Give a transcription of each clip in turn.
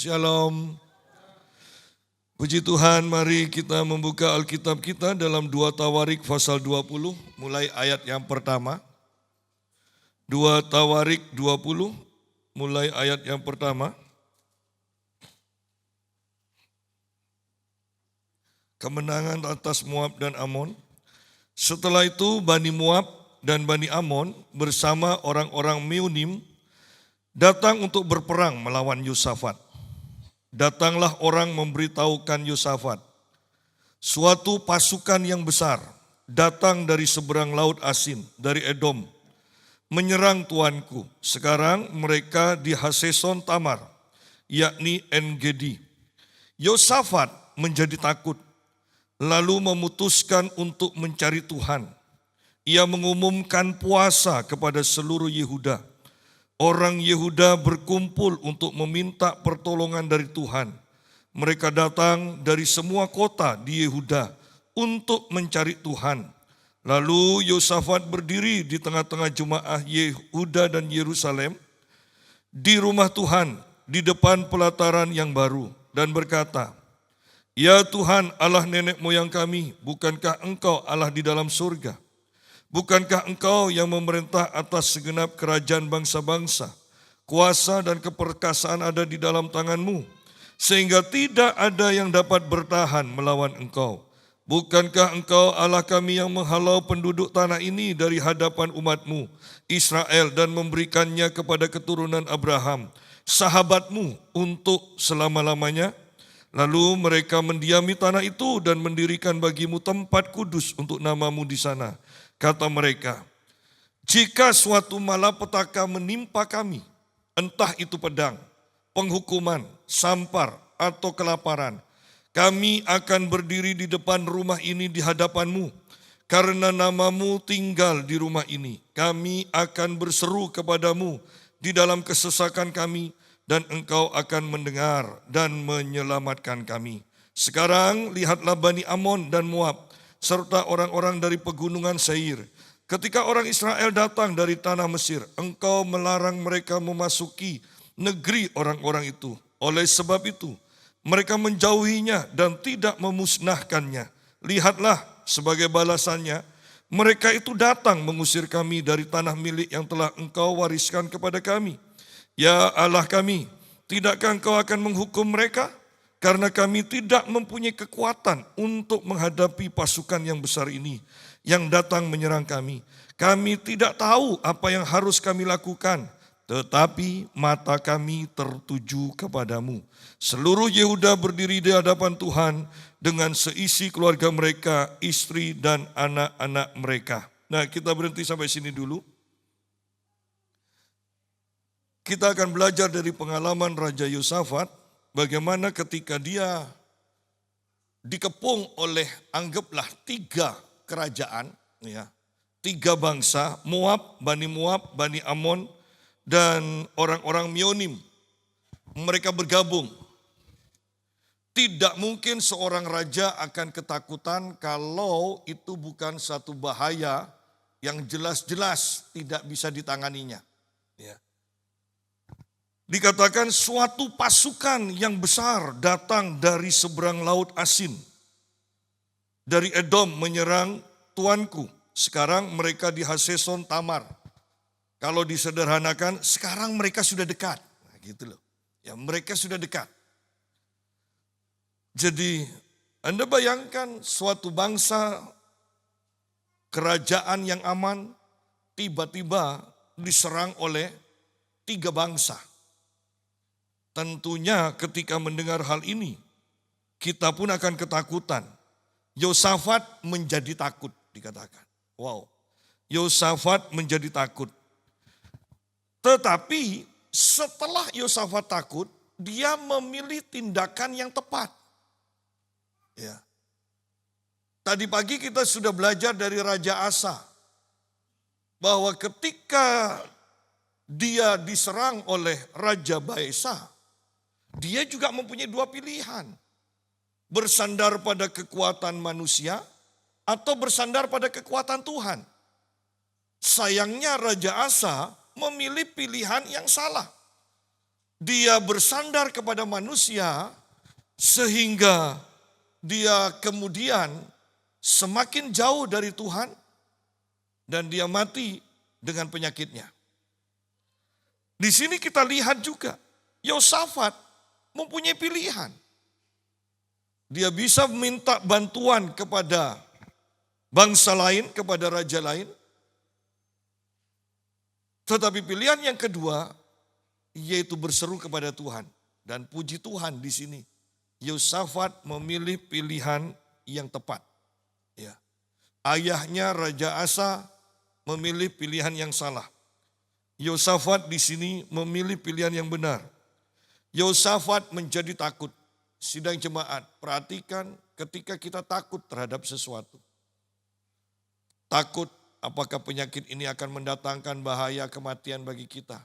Shalom. Puji Tuhan, mari kita membuka Alkitab kita dalam 2 Tawarik pasal 20, mulai ayat yang pertama. 2 Tawarik 20, mulai ayat yang pertama. Kemenangan atas Moab dan Amon. Setelah itu Bani Moab dan Bani Amon bersama orang-orang Meunim datang untuk berperang melawan Yosafat. Datanglah orang memberitahukan Yosafat, suatu pasukan yang besar datang dari seberang laut Asin, dari Edom, menyerang tuanku. Sekarang mereka di Haseson Tamar, yakni En-Gedi. Yosafat menjadi takut, lalu memutuskan untuk mencari Tuhan. Ia mengumumkan puasa kepada seluruh Yehuda. Orang Yehuda berkumpul untuk meminta pertolongan dari Tuhan. Mereka datang dari semua kota di Yehuda untuk mencari Tuhan. Lalu Yosafat berdiri di tengah-tengah jemaah Yehuda dan Yerusalem di rumah Tuhan di depan pelataran yang baru dan berkata, "Ya Tuhan Allah nenek moyang kami, bukankah Engkau Allah di dalam surga? Bukankah Engkau yang memerintah atas segenap kerajaan bangsa-bangsa? Kuasa dan keperkasaan ada di dalam tangan-Mu, sehingga tidak ada yang dapat bertahan melawan Engkau. Bukankah Engkau Allah kami yang menghalau penduduk tanah ini dari hadapan umat-Mu, Israel, dan memberikannya kepada keturunan Abraham, sahabat-Mu, untuk selama-lamanya?" Lalu mereka mendiami tanah itu dan mendirikan bagi-Mu tempat kudus untuk nama-Mu di sana. Kata mereka, "Jika suatu malapetaka menimpa kami, entah itu pedang, penghukuman, sampar, atau kelaparan, kami akan berdiri di depan rumah ini di hadapan-Mu. Karena nama-Mu tinggal di rumah ini, kami akan berseru kepada-Mu di dalam kesesakan kami, dan Engkau akan mendengar dan menyelamatkan kami. Sekarang lihatlah Bani Amon dan Moab, serta orang-orang dari pegunungan Seir. Ketika orang Israel datang dari tanah Mesir, Engkau melarang mereka memasuki negeri orang-orang itu. Oleh sebab itu, mereka menjauhinya dan tidak memusnahkannya. Lihatlah, sebagai balasannya, mereka itu datang mengusir kami dari tanah milik yang telah Engkau wariskan kepada kami. Ya Allah kami, tidakkah Engkau akan menghukum mereka? Karena kami tidak mempunyai kekuatan untuk menghadapi pasukan yang besar ini yang datang menyerang kami. Kami tidak tahu apa yang harus kami lakukan, tetapi mata kami tertuju kepadamu." Seluruh Yehuda berdiri di hadapan Tuhan dengan seisi keluarga mereka, istri dan anak-anak mereka. Nah, kita berhenti sampai sini dulu. Kita akan belajar dari pengalaman Raja Yosafat, bagaimana ketika dia dikepung oleh anggaplah 3 kerajaan, ya, 3 bangsa, Moab, Bani Amon, dan orang-orang Meunim. Mereka bergabung. Tidak mungkin seorang raja akan ketakutan kalau itu bukan satu bahaya yang jelas-jelas tidak bisa ditanganinya. Ya. Dikatakan suatu pasukan yang besar datang dari seberang laut Asin, dari Edom menyerang tuanku. Sekarang mereka di Haseson Tamar. Kalau disederhanakan, sekarang mereka sudah dekat. Nah, gitu loh. Ya, mereka sudah dekat. Jadi Anda bayangkan suatu bangsa, kerajaan yang aman, tiba-tiba diserang oleh 3 bangsa. Tentunya ketika mendengar hal ini, kita pun akan ketakutan. Yosafat menjadi takut, dikatakan. Wow, Yosafat menjadi takut. Tetapi setelah Yosafat takut, dia memilih tindakan yang tepat. Ya. Tadi pagi kita sudah belajar dari Raja Asa, bahwa ketika dia diserang oleh Raja Baesa, dia juga mempunyai 2 pilihan. Bersandar pada kekuatan manusia atau bersandar pada kekuatan Tuhan. Sayangnya Raja Asa memilih pilihan yang salah. dia bersandar kepada manusia sehingga dia kemudian semakin jauh dari Tuhan dan dia mati dengan penyakitnya. Di sini kita lihat juga Yosafat mempunyai pilihan. Dia bisa minta bantuan kepada bangsa lain, kepada raja lain. Tetapi pilihan yang kedua yaitu berseru kepada Tuhan. Dan puji Tuhan di sini Yosafat memilih pilihan yang tepat. Ya. Ayahnya Raja Asa memilih pilihan yang salah. Yosafat di sini memilih pilihan yang benar. Yosafat menjadi takut. Sidang jemaat, perhatikan ketika kita takut terhadap sesuatu. Takut apakah penyakit ini akan mendatangkan bahaya kematian bagi kita.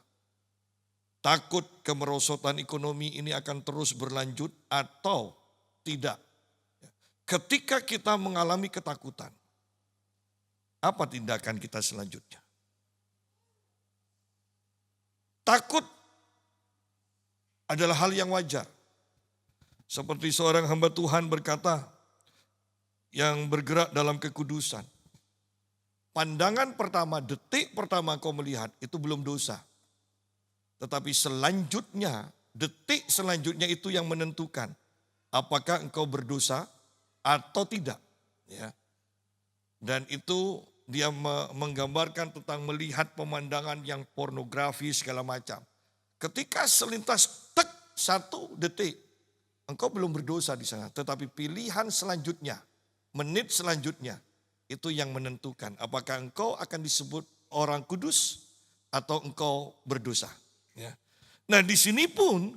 Takut kemerosotan ekonomi ini akan terus berlanjut atau tidak. Ketika kita mengalami ketakutan, apa tindakan kita selanjutnya? Takut adalah hal yang wajar. Seperti seorang hamba Tuhan berkata yang bergerak dalam kekudusan. Pandangan pertama, detik pertama kau melihat itu belum dosa. Tetapi selanjutnya, detik selanjutnya itu yang menentukan apakah engkau berdosa atau tidak. Ya. Dan itu dia menggambarkan tentang melihat pemandangan yang pornografi segala macam. Ketika selintas tek 1 detik, engkau belum berdosa di sana. Tetapi pilihan selanjutnya, menit selanjutnya, itu yang menentukan apakah engkau akan disebut orang kudus atau engkau berdosa. Ya. Nah di sini pun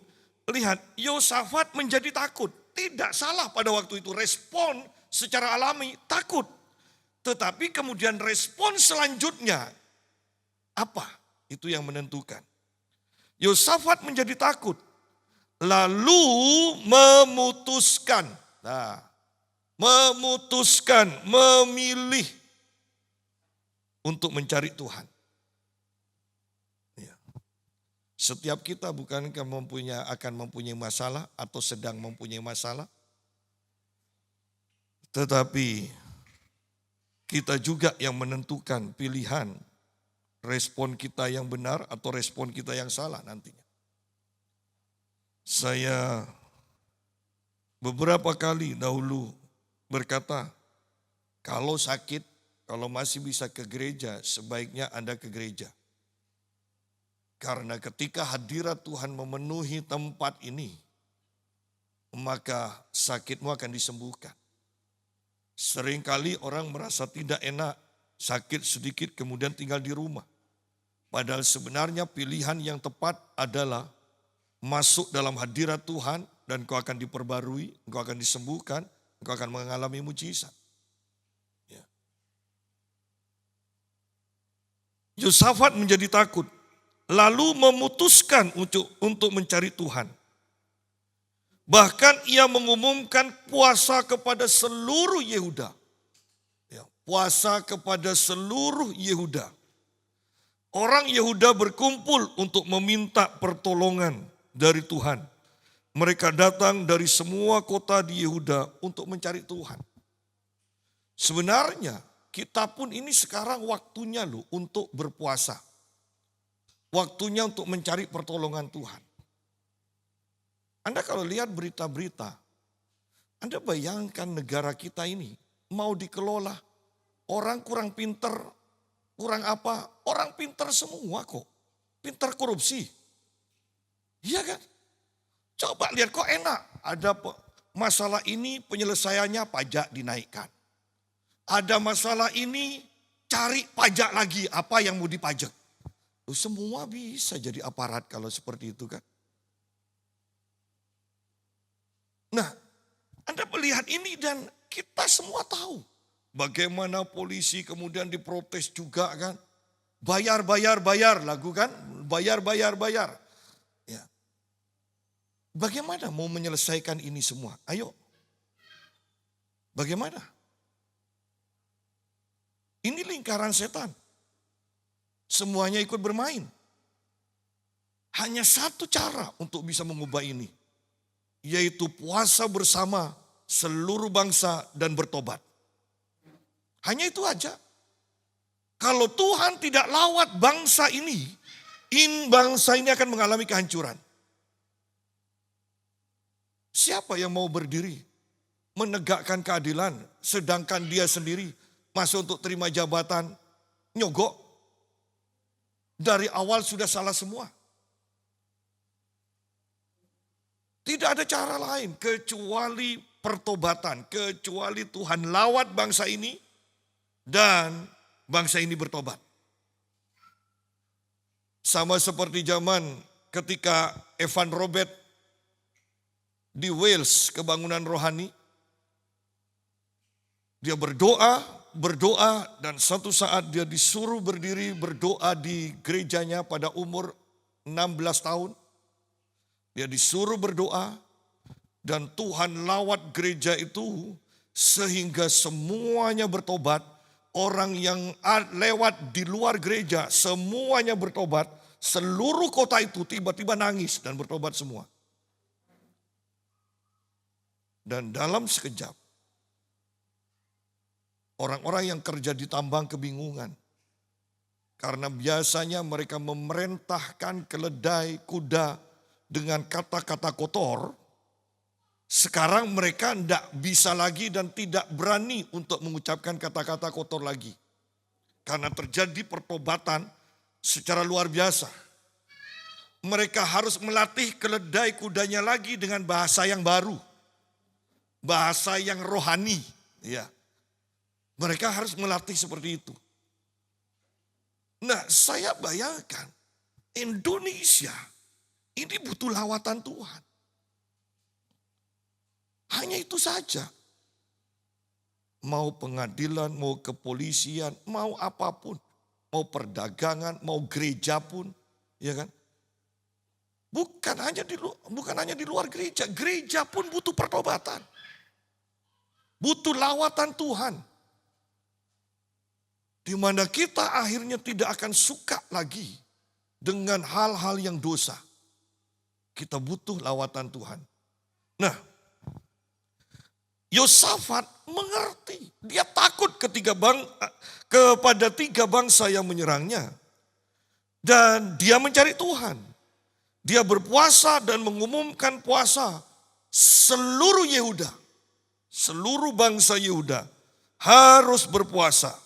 lihat Yosafat menjadi takut. Tidak salah pada waktu itu respon secara alami takut. Tetapi kemudian respon selanjutnya apa? Itu yang menentukan. Yosafat menjadi takut. Lalu memutuskan. Nah, memutuskan, memilih untuk mencari Tuhan. Ya. Setiap kita bukankah akan mempunyai masalah atau sedang mempunyai masalah. Tetapi kita juga yang menentukan pilihan respon kita yang benar atau respon kita yang salah nantinya. Saya beberapa kali dahulu berkata, kalau sakit, kalau masih bisa ke gereja, sebaiknya Anda ke gereja. Karena ketika hadirat Tuhan memenuhi tempat ini, maka sakitmu akan disembuhkan. Seringkali orang merasa tidak enak, sakit sedikit kemudian tinggal di rumah. Padahal sebenarnya pilihan yang tepat adalah masuk dalam hadirat Tuhan dan kau akan diperbarui, kau akan disembuhkan, kau akan mengalami mujizat. Ya. Yosafat menjadi takut, lalu memutuskan untuk mencari Tuhan. Bahkan ia mengumumkan puasa kepada seluruh Yehuda. Ya, puasa kepada seluruh Yehuda. Orang Yehuda berkumpul untuk meminta pertolongan dari Tuhan. Mereka datang dari semua kota di Yehuda untuk mencari Tuhan. Sebenarnya kita pun ini sekarang waktunya loh untuk berpuasa. Waktunya untuk mencari pertolongan Tuhan. Anda kalau lihat berita-berita, Anda bayangkan negara kita ini mau dikelola. Orang kurang pinter, kurang apa, orang pinter semua kok. Pinter korupsi. Iya kan? Coba lihat kok enak. Ada masalah ini penyelesaiannya pajak dinaikkan. Ada masalah ini cari pajak lagi apa yang mau dipajak. Semua bisa jadi aparat kalau seperti itu kan. Nah, Anda melihat ini dan kita semua tahu. Bagaimana polisi kemudian diprotes juga kan. Bayar lagu kan. Bayar. Ya. Bagaimana mau menyelesaikan ini semua? Ayo. Bagaimana? Ini lingkaran setan. Semuanya ikut bermain. Hanya satu cara untuk bisa mengubah ini, yaitu puasa bersama seluruh bangsa dan bertobat. Hanya itu aja. Kalau Tuhan tidak lawat bangsa ini, bangsa ini akan mengalami kehancuran. Siapa yang mau berdiri menegakkan keadilan, sedangkan dia sendiri masuk untuk terima jabatan, nyogok? Dari awal sudah salah semua. Tidak ada cara lain kecuali pertobatan, kecuali Tuhan lawat bangsa ini dan bangsa ini bertobat. Sama seperti zaman ketika Evan Robert di Wales, kebangunan rohani. Dia berdoa, dan suatu saat dia disuruh berdiri berdoa di gerejanya pada umur 16 tahun. Dia disuruh berdoa dan Tuhan lawat gereja itu sehingga semuanya bertobat. Orang yang lewat di luar gereja semuanya bertobat. Seluruh kota itu tiba-tiba nangis dan bertobat semua. Dan dalam sekejap, orang-orang yang kerja di tambang kebingungan. Karena biasanya mereka memerintahkan keledai, kuda dengan kata-kata kotor. Sekarang mereka tidak bisa lagi dan tidak berani untuk mengucapkan kata-kata kotor lagi. Karena terjadi pertobatan secara luar biasa. Mereka harus melatih keledai kudanya lagi dengan bahasa yang baru. Bahasa yang rohani. Ya. Mereka harus melatih seperti itu. Nah, saya bayangkan Indonesia ini butuh lawatan Tuhan. Hanya itu saja. Mau pengadilan, mau kepolisian, mau apapun. Mau perdagangan, mau gereja pun. Ya kan? Bukan hanya di luar gereja. Gereja pun butuh pertobatan. Butuh lawatan Tuhan. Di mana kita akhirnya tidak akan suka lagi dengan hal-hal yang dosa. Kita butuh lawatan Tuhan. Nah, Yosafat mengerti. Dia takut kepada tiga bangsa yang menyerangnya. Dan dia mencari Tuhan. Dia berpuasa dan mengumumkan puasa. Seluruh Yehuda, seluruh bangsa Yehuda harus berpuasa.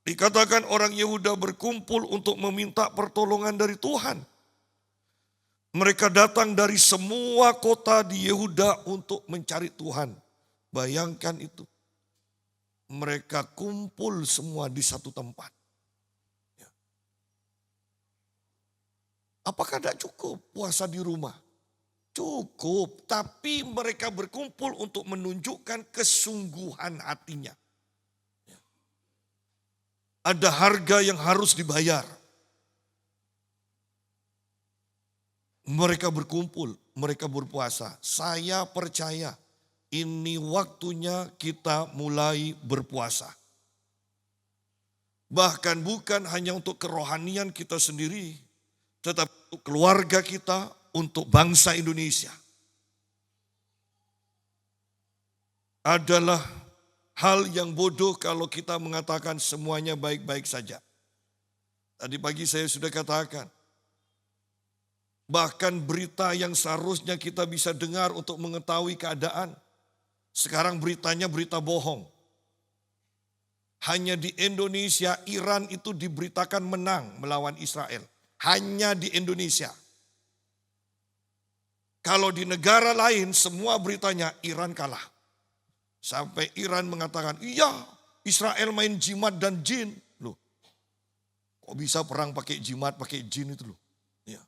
Dikatakan orang Yehuda berkumpul untuk meminta pertolongan dari Tuhan. Mereka datang dari semua kota di Yehuda untuk mencari Tuhan. Bayangkan itu. Mereka kumpul semua di satu tempat. Apakah tidak cukup puasa di rumah? Cukup, tapi mereka berkumpul untuk menunjukkan kesungguhan hatinya. Ada harga yang harus dibayar. Mereka berkumpul, mereka berpuasa. Saya percaya ini waktunya kita mulai berpuasa. Bahkan bukan hanya untuk kerohanian kita sendiri, tetapi untuk keluarga kita, untuk bangsa Indonesia. Adalah hal yang bodoh kalau kita mengatakan semuanya baik-baik saja. Tadi pagi saya sudah katakan, bahkan berita yang seharusnya kita bisa dengar untuk mengetahui keadaan, sekarang beritanya berita bohong. Hanya di Indonesia, Iran itu diberitakan menang melawan Israel. Hanya di Indonesia. Kalau di negara lain semua beritanya Iran kalah. Sampai Iran mengatakan, iya Israel main jimat dan jin. Loh, kok bisa perang pakai jimat, pakai jin itu loh. Ya.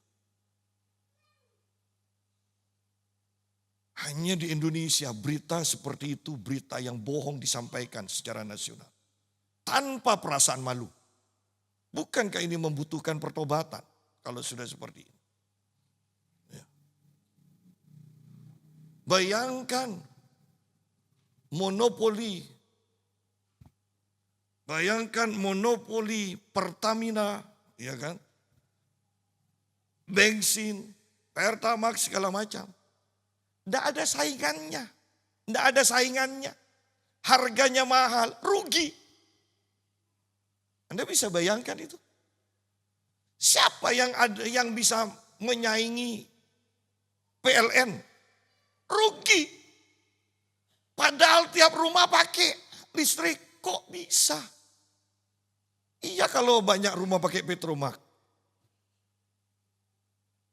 Hanya di Indonesia berita seperti itu, berita yang bohong disampaikan secara nasional. Tanpa perasaan malu. Bukankah ini membutuhkan pertobatan kalau sudah seperti ini? Ya. Bayangkan monopoli Pertamina, ya kan? bensin, Pertamax segala macam. Tidak ada saingannya. Tidak ada saingannya. Harganya mahal, rugi. Anda bisa bayangkan itu? Siapa yang bisa menyaingi PLN? Rugi. Padahal tiap rumah pakai listrik, kok bisa? Iya kalau banyak rumah pakai Petromax.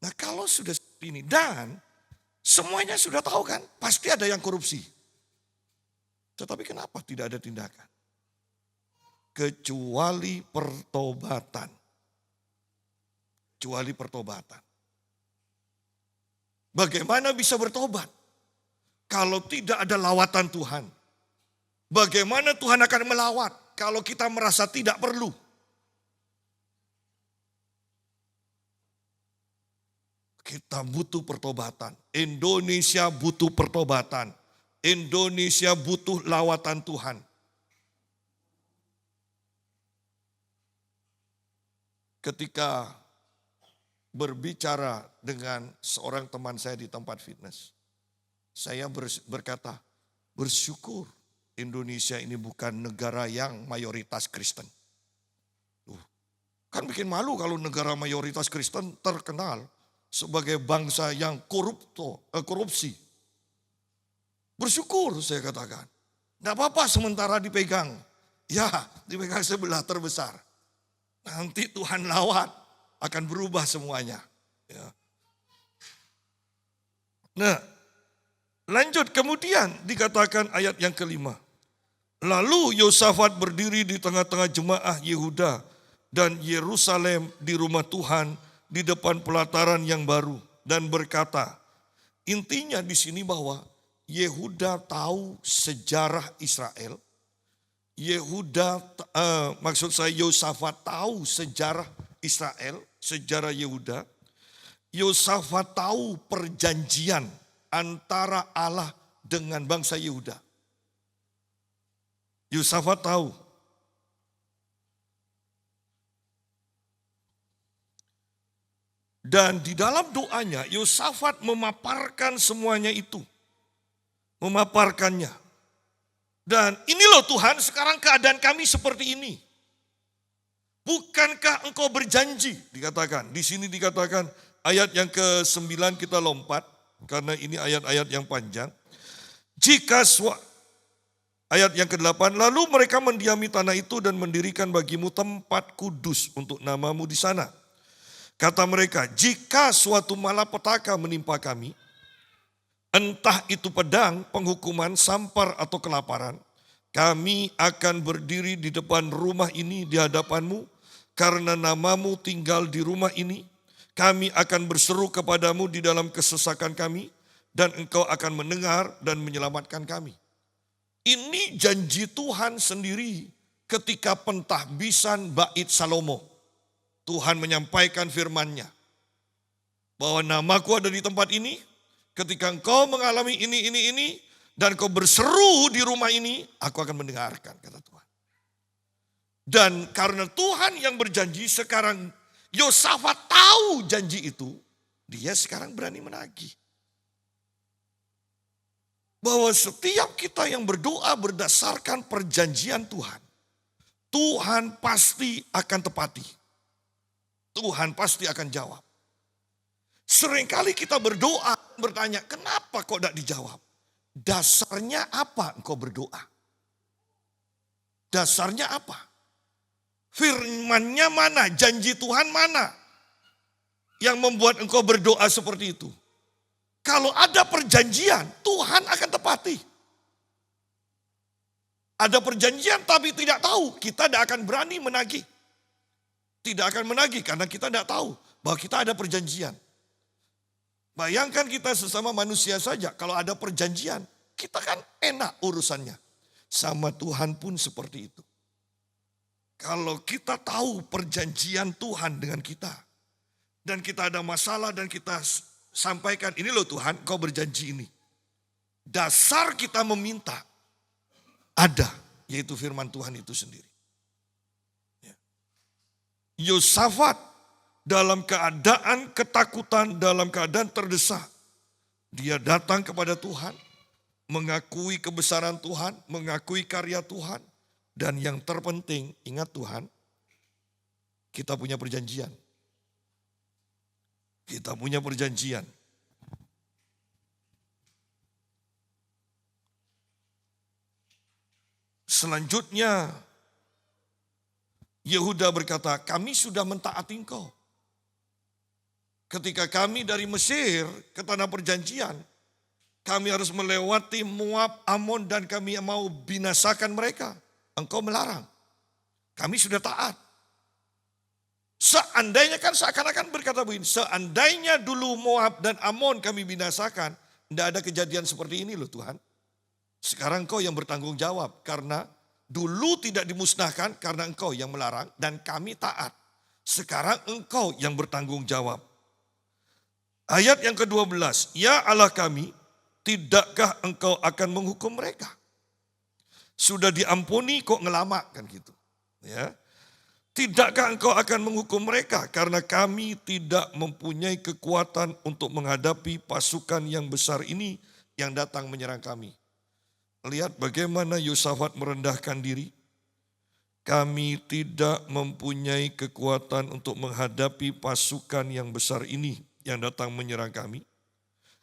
Nah kalau sudah seperti ini dan semuanya sudah tahu kan, pasti ada yang korupsi. Tetapi kenapa tidak ada tindakan? Kecuali pertobatan. Kecuali pertobatan. Bagaimana bisa bertobat? Kalau tidak ada lawatan Tuhan. Bagaimana Tuhan akan melawat kalau kita merasa tidak perlu? Kita butuh pertobatan. Indonesia butuh pertobatan. Indonesia butuh lawatan Tuhan. Ketika berbicara dengan seorang teman saya di tempat fitness, saya berkata, bersyukur Indonesia ini bukan negara yang mayoritas Kristen. Kan bikin malu kalau negara mayoritas Kristen terkenal sebagai bangsa yang korupsi. Bersyukur saya katakan. Tidak apa-apa sementara dipegang. Ya dipegang sebelah terbesar. Nanti Tuhan lawat akan berubah semuanya. Ya. Nah lanjut kemudian dikatakan ayat yang kelima. Lalu Yosafat berdiri di tengah-tengah jemaah Yehuda dan Yerusalem di rumah Tuhan di depan pelataran yang baru dan berkata, intinya di sini bahwa Yehuda tahu sejarah Israel. Maksud saya Yosafat tahu sejarah Israel, sejarah Yehuda. Yosafat tahu perjanjian antara Allah dengan bangsa Yehuda. Yosafat tahu. Dan di dalam doanya Yosafat memaparkan semuanya itu. Memaparkannya. Dan ini loh Tuhan sekarang keadaan kami seperti ini. Bukankah engkau berjanji? Dikatakan. Di sini dikatakan ayat yang ke-9 kita lompat. Karena ini ayat-ayat yang panjang. Ayat yang ke-8. Lalu mereka mendiami tanah itu dan mendirikan bagimu tempat kudus untuk namamu di sana. Kata mereka, jika suatu malapetaka menimpa kami, entah itu pedang, penghukuman, sampar atau kelaparan, kami akan berdiri di depan rumah ini di hadapanmu, karena namamu tinggal di rumah ini. Kami akan berseru kepadamu di dalam kesesakan kami, dan engkau akan mendengar dan menyelamatkan kami. Ini janji Tuhan sendiri ketika pentahbisan Bait Salomo. Tuhan menyampaikan firman-Nya bahwa namaku ada di tempat ini, ketika engkau mengalami ini, dan kau berseru di rumah ini, aku akan mendengarkan, kata Tuhan. Dan karena Tuhan yang berjanji, sekarang Yosafat tahu janji itu, dia sekarang berani menagih. Bahwa setiap kita yang berdoa berdasarkan perjanjian Tuhan, Tuhan pasti akan tepati. Tuhan pasti akan jawab. Seringkali kita berdoa, bertanya, kenapa kok tidak dijawab? Dasarnya apa engkau berdoa? Dasarnya apa? Firman-Nya mana? Janji Tuhan mana? Yang membuat engkau berdoa seperti itu. Kalau ada perjanjian, Tuhan akan tepati. Ada perjanjian tapi tidak tahu, kita tidak akan berani menagih. Tidak akan menagih karena kita tidak tahu bahwa kita ada perjanjian. Bayangkan kita sesama manusia saja, kalau ada perjanjian, kita kan enak urusannya. Sama Tuhan pun seperti itu. Kalau kita tahu perjanjian Tuhan dengan kita, dan kita ada masalah dan kita sampaikan, ini loh Tuhan, kau berjanji ini. Dasar kita meminta ada, yaitu firman Tuhan itu sendiri. Yosafat dalam keadaan ketakutan, dalam keadaan terdesak. Dia datang kepada Tuhan, mengakui kebesaran Tuhan, mengakui karya Tuhan. Dan yang terpenting, ingat Tuhan, kita punya perjanjian. Kita punya perjanjian. Selanjutnya, Yehuda berkata, kami sudah mentaati engkau. Ketika kami dari Mesir ke tanah perjanjian, kami harus melewati Moab, Amon, dan kami mau binasakan mereka. Engkau melarang. Kami sudah taat. Seandainya kan seakan-akan berkata begini, seandainya dulu Moab dan Amon kami binasakan, tidak ada kejadian seperti ini loh Tuhan. Sekarang engkau yang bertanggung jawab karena dulu tidak dimusnahkan karena engkau yang melarang dan kami taat. Sekarang engkau yang bertanggung jawab. Ayat yang ke-12, ya Allah kami, tidakkah engkau akan menghukum mereka? Sudah diampuni kok ngelama kan gitu. Ya. Tidakkah engkau akan menghukum mereka karena kami tidak mempunyai kekuatan untuk menghadapi pasukan yang besar ini yang datang menyerang kami. Lihat bagaimana Yosafat merendahkan diri. Kami tidak mempunyai kekuatan untuk menghadapi pasukan yang besar ini yang datang menyerang kami.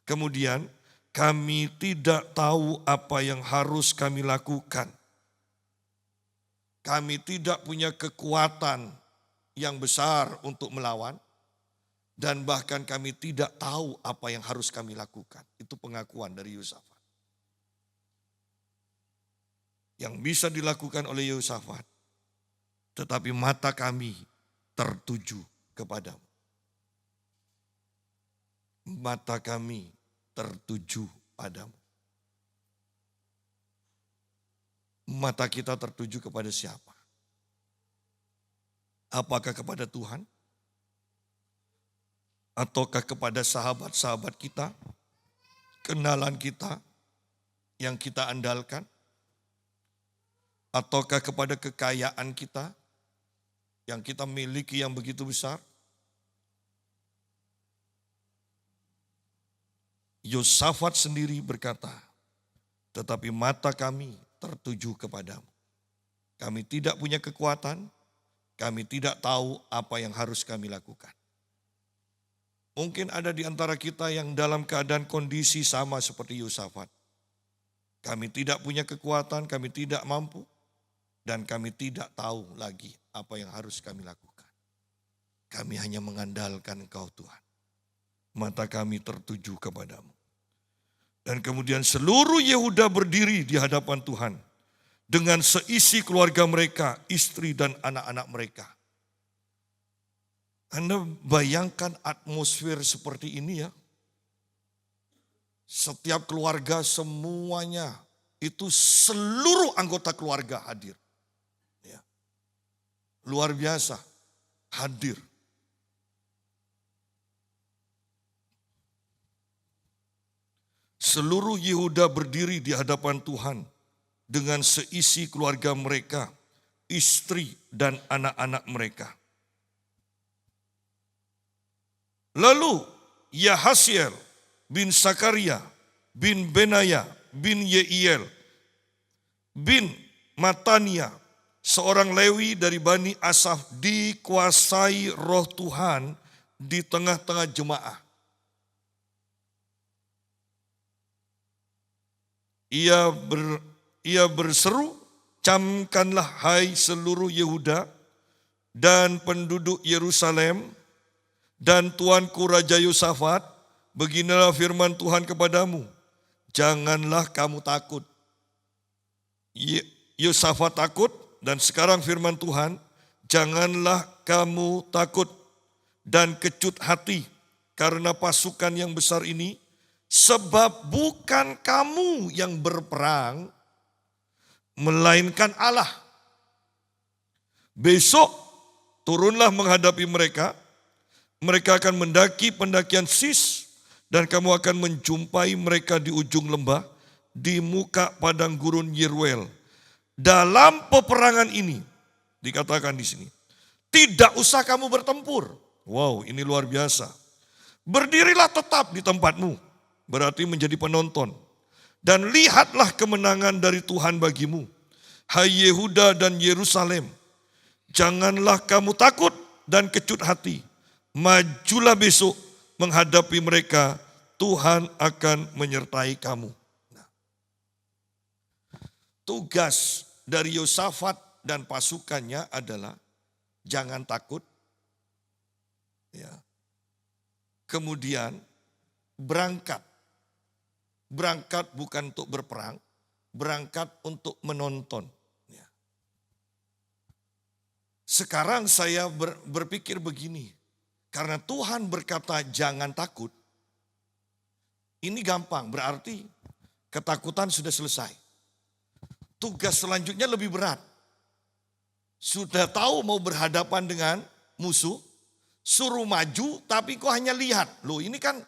Kemudian kami tidak tahu apa yang harus kami lakukan. Kami tidak punya kekuatan yang besar untuk melawan. Dan bahkan kami tidak tahu apa yang harus kami lakukan. Itu pengakuan dari Yosafat. Yang bisa dilakukan oleh Yosafat. Tetapi mata kami tertuju kepadamu. Mata kami tertuju padamu. Mata kita tertuju kepada siapa? Apakah kepada Tuhan? Ataukah kepada sahabat-sahabat kita? Kenalan kita yang kita andalkan? Ataukah kepada kekayaan kita yang kita miliki yang begitu besar? Yosafat sendiri berkata, tetapi mata kami tertuju kepadamu. Kami tidak punya kekuatan, kami tidak tahu apa yang harus kami lakukan. Mungkin ada di antara kita yang dalam keadaan kondisi sama seperti Yosafat. Kami tidak punya kekuatan, kami tidak mampu, dan kami tidak tahu lagi apa yang harus kami lakukan. Kami hanya mengandalkan Engkau Tuhan. Mata kami tertuju kepadamu. Dan kemudian seluruh Yehuda berdiri di hadapan Tuhan. Dengan seisi keluarga mereka, istri dan anak-anak mereka. Anda bayangkan atmosfer seperti ini ya. Setiap keluarga semuanya, itu seluruh anggota keluarga hadir. Ya. Luar biasa, hadir. Seluruh Yehuda berdiri di hadapan Tuhan dengan seisi keluarga mereka, istri dan anak-anak mereka. Lalu Yahasiel bin Sakaria bin Benaya bin Yeiel bin Matania, seorang Lewi dari Bani Asaf, dikuasai roh Tuhan di tengah-tengah jemaah. Ia berseru, camkanlah hai seluruh Yehuda dan penduduk Yerusalem dan tuanku Raja Yosafat, beginilah firman Tuhan kepadamu, janganlah kamu takut. Yosafat takut dan sekarang firman Tuhan, janganlah kamu takut dan kecut hati karena pasukan yang besar ini, sebab bukan kamu yang berperang, melainkan Allah. Besok turunlah menghadapi mereka. Mereka akan mendaki pendakian Sis dan kamu akan menjumpai mereka di ujung lembah di muka padang gurun Yeruel. Dalam peperangan ini dikatakan di sini, tidak usah kamu bertempur. Wow, ini luar biasa. Berdirilah tetap di tempatmu, berarti menjadi penonton. Dan lihatlah kemenangan dari Tuhan bagimu. Hai Yehuda dan Yerusalem, janganlah kamu takut dan kecut hati. Majulah besok menghadapi mereka, Tuhan akan menyertai kamu. Nah, tugas dari Yosafat dan pasukannya adalah jangan takut. Ya. Kemudian berangkat. Berangkat bukan untuk berperang, berangkat untuk menonton. Ya. Sekarang saya berpikir begini, karena Tuhan berkata jangan takut, ini gampang, berarti ketakutan sudah selesai. Tugas selanjutnya lebih berat. Sudah tahu mau berhadapan dengan musuh, suruh maju tapi kok hanya lihat. Loh ini kan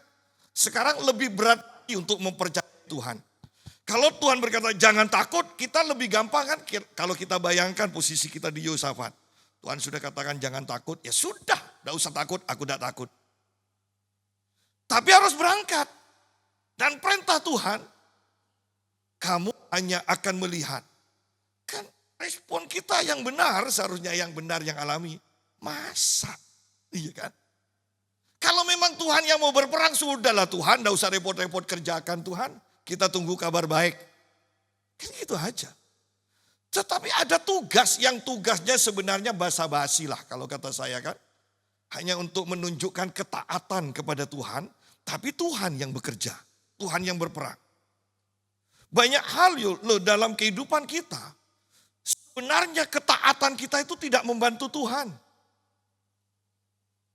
sekarang lebih berat untuk mempercayai Tuhan. Kalau Tuhan berkata jangan takut, kita lebih gampang kan kalau kita bayangkan posisi kita di Yosafat. Tuhan sudah katakan jangan takut, ya sudah, tidak usah takut, aku tidak takut. Tapi harus berangkat. Dan perintah Tuhan, kamu hanya akan melihat. Kan respon kita yang benar, seharusnya yang benar yang alami. Masa? Iya kan? Kalau memang Tuhan yang mau berperang, sudahlah Tuhan, tidak usah repot-repot kerjakan Tuhan. Kita tunggu kabar baik. Kan gitu aja. Tetapi ada tugas yang tugasnya sebenarnya basa-basi lah kalau kata saya kan. Hanya untuk menunjukkan ketaatan kepada Tuhan, tapi Tuhan yang bekerja. Tuhan yang berperang. Banyak hal loh dalam kehidupan kita, sebenarnya ketaatan kita itu tidak membantu Tuhan.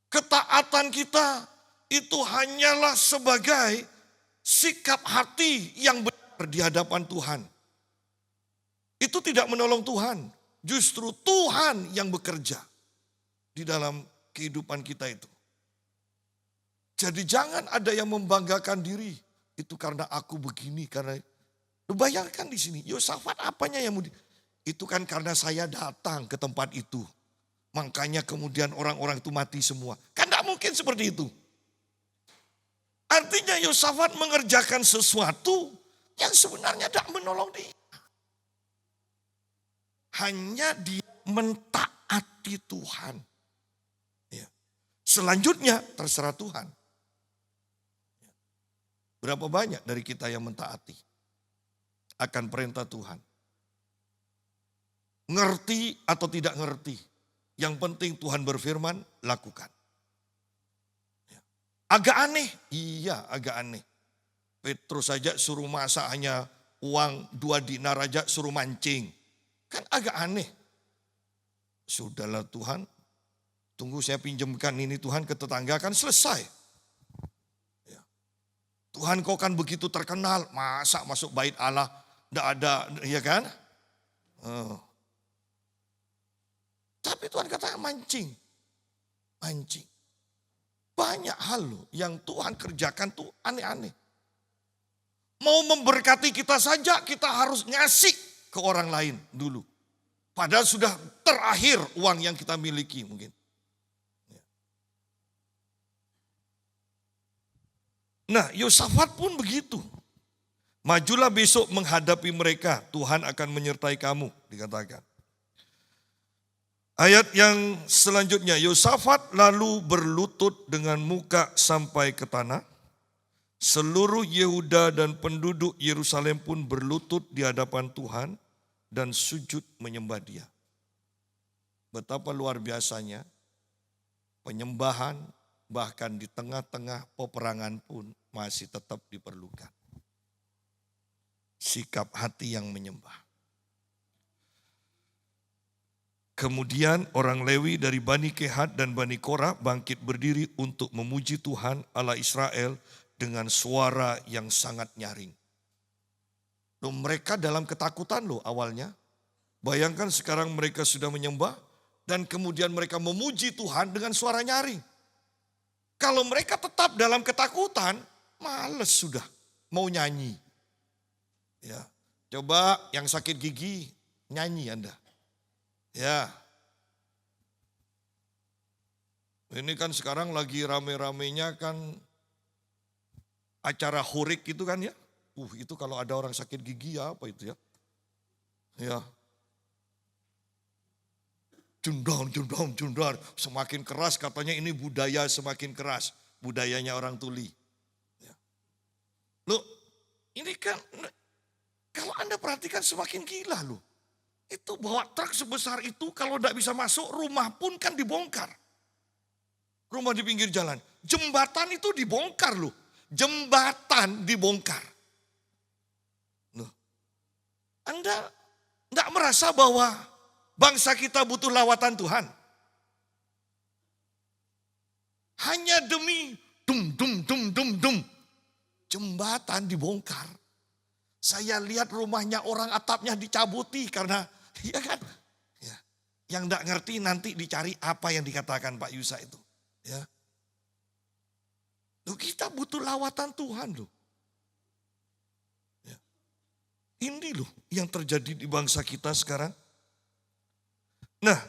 Ketaatan kita itu hanyalah sebagai sikap hati yang benar di hadapan Tuhan. Itu tidak menolong Tuhan. Justru Tuhan yang bekerja di dalam kehidupan kita itu. Jadi jangan ada yang membanggakan diri. Itu karena aku begini, karena bayangkan di sini, Yosafat apanya yang itu kan karena saya datang ke tempat itu. Makanya kemudian orang-orang itu mati semua. Kan tidak mungkin seperti itu. Artinya Yosafat mengerjakan sesuatu yang sebenarnya tidak menolong dia. Hanya dia mentaati Tuhan. Ya. Selanjutnya terserah Tuhan. Berapa banyak dari kita yang mentaati akan perintah Tuhan? Ngerti atau tidak ngerti? Yang penting Tuhan berfirman, lakukan. Agak aneh, iya agak aneh. Petrus saja suruh masak hanya uang 2 dinar aja suruh mancing. Kan agak aneh. Sudahlah Tuhan, tunggu saya pinjamkan ini Tuhan ke tetangga kan selesai. Ya. Tuhan kau kan begitu terkenal, masa masuk bait Allah, tidak ada, ya kan? Oh. Tapi Tuhan katakan mancing. Mancing. Banyak hal loh yang Tuhan kerjakan tuh aneh-aneh. Mau memberkati kita saja kita harus ngasih ke orang lain dulu. Padahal sudah terakhir uang yang kita miliki mungkin. Nah Yosafat pun begitu. Majulah besok menghadapi mereka, Tuhan akan menyertai kamu, dikatakan. Ayat yang selanjutnya, Yosafat lalu berlutut dengan muka sampai ke tanah. Seluruh Yehuda dan penduduk Yerusalem pun berlutut di hadapan Tuhan dan sujud menyembah Dia. Betapa luar biasanya penyembahan bahkan di tengah-tengah peperangan pun masih tetap diperlukan. Sikap hati yang menyembah. Kemudian orang Lewi dari Bani Kehat dan Bani Korah bangkit berdiri untuk memuji Tuhan Allah Israel dengan suara yang sangat nyaring. Loh, mereka dalam ketakutan loh awalnya. Bayangkan sekarang mereka sudah menyembah dan kemudian mereka memuji Tuhan dengan suara nyaring. Kalau mereka tetap dalam ketakutan, males sudah mau nyanyi. Ya, coba yang sakit gigi nyanyi Anda. Ya. Ini kan sekarang lagi rame-ramenya kan acara hurik itu kan ya. Itu kalau ada orang sakit gigi ya apa itu ya. Ya. Jundar. Semakin keras katanya ini budaya semakin keras. Budayanya orang tuli. Ya. Loh, ini kan kalau Anda perhatikan semakin gila loh. Itu bawa truk sebesar itu kalau tidak bisa masuk rumah pun kan dibongkar. Rumah di pinggir jalan. Jembatan itu dibongkar loh. Jembatan dibongkar. Loh, Anda tidak merasa bahwa bangsa kita butuh lawatan Tuhan? Hanya demi dum. Jembatan dibongkar. Saya lihat rumahnya orang atapnya dicabuti karena, ya kan? Ya. Yang tidak ngerti nanti dicari apa yang dikatakan Pak Yusa itu. Ya. Loh, kita butuh lawatan Tuhan loh. Ya. Ini loh yang terjadi di bangsa kita sekarang. Nah,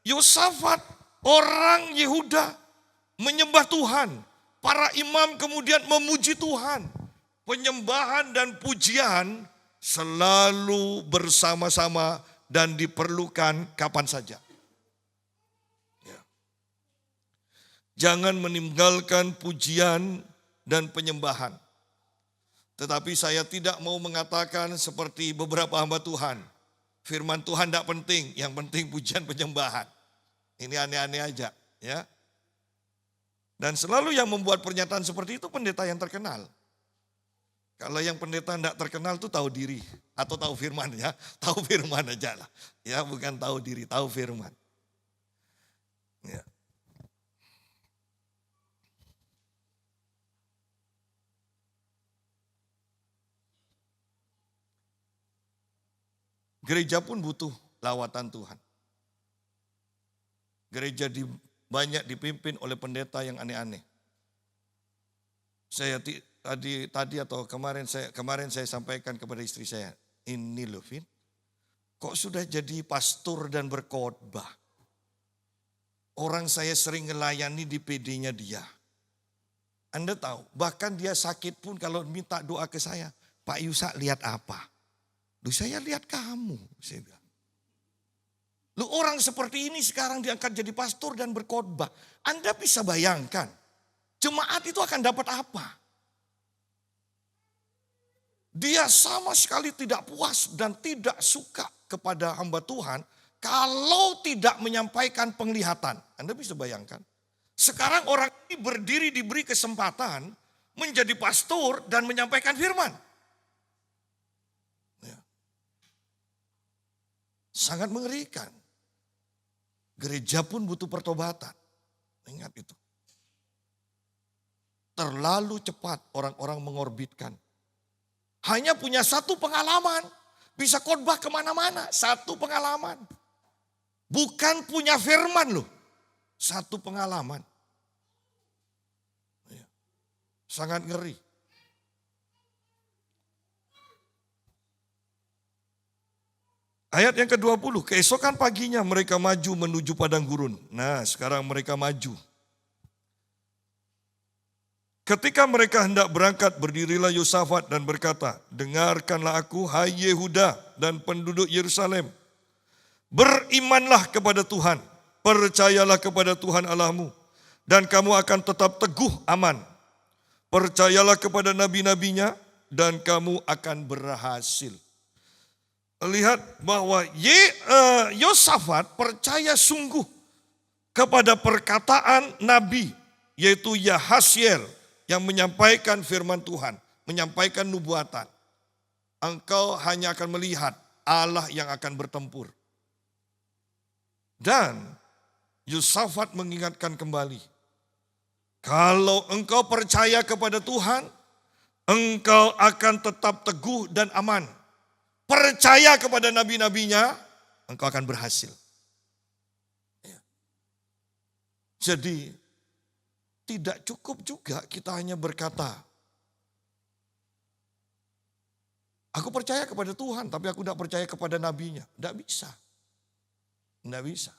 Yosafat orang Yehuda menyembah Tuhan. Para imam kemudian memuji Tuhan. Penyembahan dan pujian selalu bersama-sama dan diperlukan kapan saja. Ya. Jangan meninggalkan pujian dan penyembahan. Tetapi saya tidak mau mengatakan seperti beberapa hamba Tuhan. Firman Tuhan tidak penting, yang penting pujian penyembahan. Ini aneh-aneh aja. Ya. Dan selalu yang membuat pernyataan seperti itu pendeta yang terkenal. Kalau yang pendeta tidak terkenal tuh tahu diri atau tahu firman ya. Tahu firman aja lah. Ya bukan tahu diri, tahu firman. Ya. Gereja pun butuh lawatan Tuhan. Gereja banyak dipimpin oleh pendeta yang aneh-aneh. Saya tadi atau kemarin saya sampaikan kepada istri saya, ini loh Vin, kok sudah jadi pastor dan berkhotbah. Orang saya sering ngelayani di PD-nya dia. Anda tahu, bahkan dia sakit pun kalau minta doa ke saya, Pak Yusa lihat apa? Loh saya lihat kamu, saya bilang. Loh orang seperti ini sekarang diangkat jadi pastor dan berkhotbah. Anda bisa bayangkan, jemaat itu akan dapat apa? Dia sama sekali tidak puas dan tidak suka kepada hamba Tuhan kalau tidak menyampaikan penglihatan. Anda bisa bayangkan. Sekarang orang ini berdiri diberi kesempatan menjadi pastor dan menyampaikan firman. Ya. Sangat mengerikan. Gereja pun butuh pertobatan. Ingat itu. Terlalu cepat orang-orang mengorbitkan. Hanya punya satu pengalaman. Bisa khotbah kemana-mana. Satu pengalaman. Bukan punya firman loh. Satu pengalaman. Sangat ngeri. Ayat yang ke-20. Keesokan paginya mereka maju menuju padang gurun. Nah sekarang mereka maju. Ketika mereka hendak berangkat, berdirilah Yosafat dan berkata, dengarkanlah aku, hai Yehuda dan penduduk Yerusalem. Berimanlah kepada Tuhan, percayalah kepada Tuhan Allahmu, dan kamu akan tetap teguh aman. Percayalah kepada nabi-nabinya, dan kamu akan berhasil. Lihat bahwa Yosafat percaya sungguh kepada perkataan nabi, yaitu Yahasiel, yang menyampaikan firman Tuhan, menyampaikan nubuatan. Engkau hanya akan melihat Allah yang akan bertempur. Dan Yosafat mengingatkan kembali, kalau engkau percaya kepada Tuhan, engkau akan tetap teguh dan aman. Percaya kepada nabi-nabinya, engkau akan berhasil. Jadi tidak cukup juga kita hanya berkata, aku percaya kepada Tuhan, tapi aku tidak percaya kepada nabinya. Tidak bisa. Tidak bisa.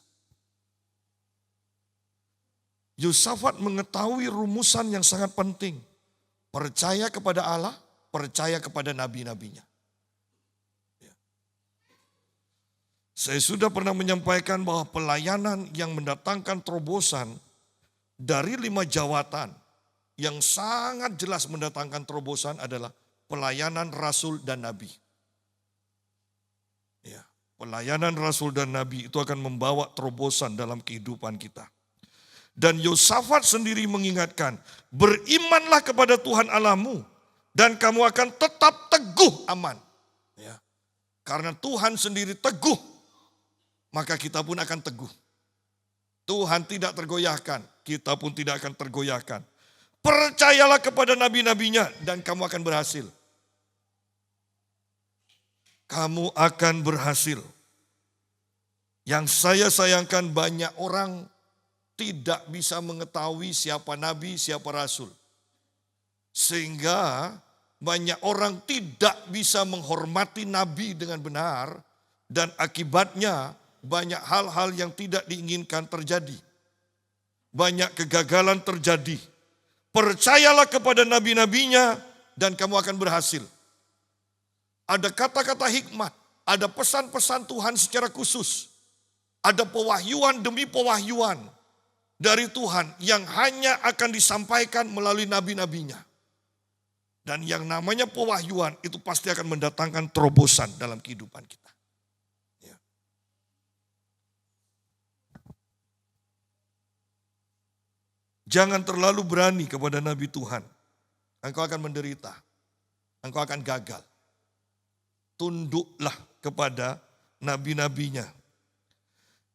Yosafat mengetahui rumusan yang sangat penting. Percaya kepada Allah, percaya kepada nabi-nabinya. Saya sudah pernah menyampaikan bahwa pelayanan yang mendatangkan terobosan dari 5 jawatan yang sangat jelas mendatangkan terobosan adalah pelayanan rasul dan nabi. Ya, pelayanan rasul dan nabi itu akan membawa terobosan dalam kehidupan kita. Dan Yosafat sendiri mengingatkan, berimanlah kepada Tuhan Allahmu dan kamu akan tetap teguh aman. Ya, karena Tuhan sendiri teguh, maka kita pun akan teguh. Tuhan tidak tergoyahkan, kita pun tidak akan tergoyahkan. Percayalah kepada nabi-nabinya dan kamu akan berhasil. Kamu akan berhasil. Yang saya sayangkan banyak orang tidak bisa mengetahui siapa nabi, siapa rasul. Sehingga banyak orang tidak bisa menghormati nabi dengan benar dan akibatnya banyak hal-hal yang tidak diinginkan terjadi. Banyak kegagalan terjadi. Percayalah kepada nabi-nabinya dan kamu akan berhasil. Ada kata-kata hikmat, ada pesan-pesan Tuhan secara khusus. Ada pewahyuan demi pewahyuan dari Tuhan yang hanya akan disampaikan melalui nabi-nabinya. Dan yang namanya pewahyuan itu pasti akan mendatangkan terobosan dalam kehidupan kita. Jangan terlalu berani kepada nabi Tuhan. Engkau akan menderita. Engkau akan gagal. Tunduklah kepada nabi-nabinya.